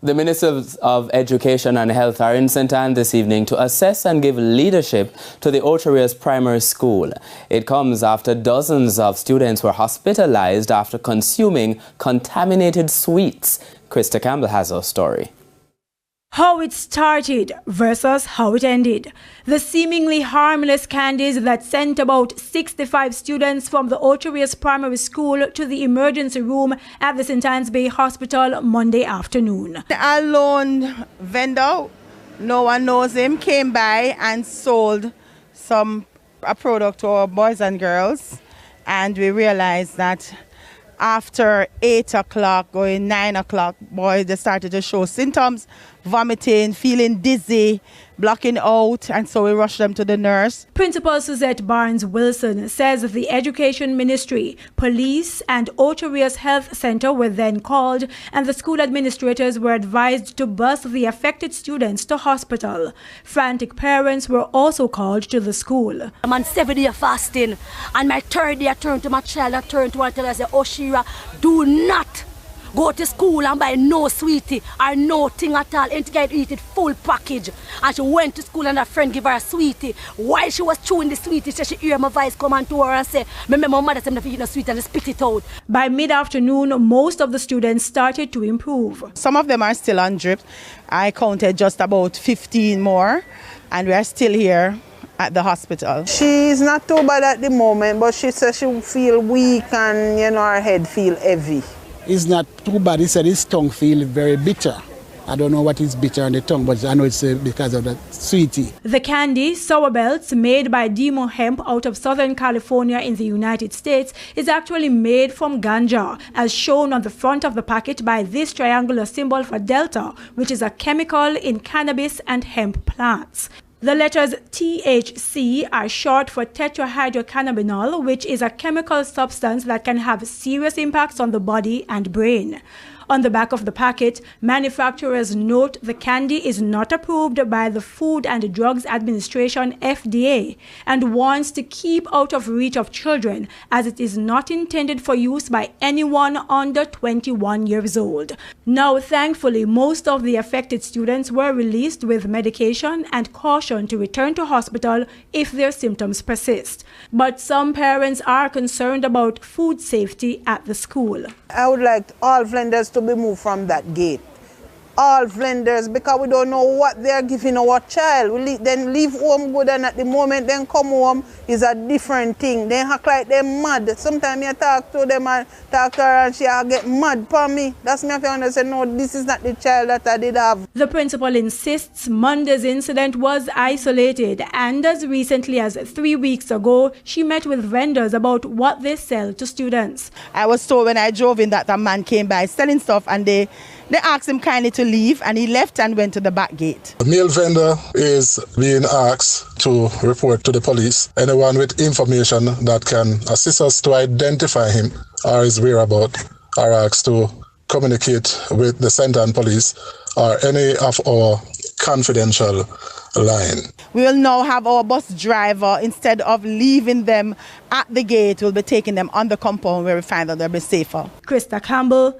The Ministers of Education and Health are in St. Anne this evening to assess and give leadership to the Ocho primary school. It comes after dozens of students were hospitalized after consuming contaminated sweets. Krista Campbell has our story. How it started versus how it ended. The seemingly harmless candies that sent about 65 students from the Ocho primary school to the emergency room at the St. Anne's Bay Hospital Monday afternoon. A lone vendor, no one knows him, came by and sold a product to our boys and girls, and we realized that after 8 o'clock, going 9 o'clock, boys, they started to show symptoms, vomiting, feeling dizzy, blocking out, and so we rushed them to the nurse. Principal Suzette Barnes-Wilson says the Education Ministry, police and Ocho Health Center were then called, and the school administrators were advised to bus the affected students to hospital. Frantic parents were also called to the school. I'm on 7-day fasting, and my third day I turned to my child, I turned to her and tell her, I said, "Oh, Shira, do not go to school and buy no sweetie or no thing at all. And to eat it full package." And she went to school and her friend gave her a sweetie. While she was chewing the sweetie, she heard my voice come on to her and say, "Remember my mother said if you eat no sweet and spit it out." By mid-afternoon, most of the students started to improve. Some of them are still on drip. I counted just about 15 more, and we are still here at the hospital. She's not too bad at the moment, but she says she feel weak and her head feel heavy. It's not too bad. He said his tongue feels very bitter. I don't know what is bitter on the tongue, but I know it's because of the sweetie. The candy, Sour Belts, made by Demo Hemp out of Southern California in the United States, is actually made from ganja, as shown on the front of the packet by this triangular symbol for Delta, which is a chemical in cannabis and hemp plants. The letters THC are short for tetrahydrocannabinol, which is a chemical substance that can have serious impacts on the body and brain. On the back of the packet, manufacturers note the candy is not approved by the Food and Drugs Administration (FDA) and warns to keep out of reach of children, as it is not intended for use by anyone under 21 years old. Now, thankfully, most of the affected students were released with medication and caution to return to hospital if their symptoms persist. But some parents are concerned about food safety at the school. I would like all vendors to be moved from that gate. All vendors, because we don't know what they're giving our child. Then leave home good, and at the moment then come home is a different thing. They act like they're mad. Sometimes you talk to them and talk to her and she get mad for me. That's me if I understand, no, this is not the child that I did have. The principal insists Monday's incident was isolated, and as recently as 3 weeks ago, she met with vendors about what they sell to students. I was told when I drove in that a man came by selling stuff, and they asked him kindly to leave, and he left and went to the back gate. The male vendor is being asked to report to the police. Anyone with information that can assist us to identify him or his whereabouts are asked to communicate with the St. Anne police or any of our confidential line. We will now have our bus driver, instead of leaving them at the gate, will be taking them on the compound where we find that they'll be safer. Krista Campbell,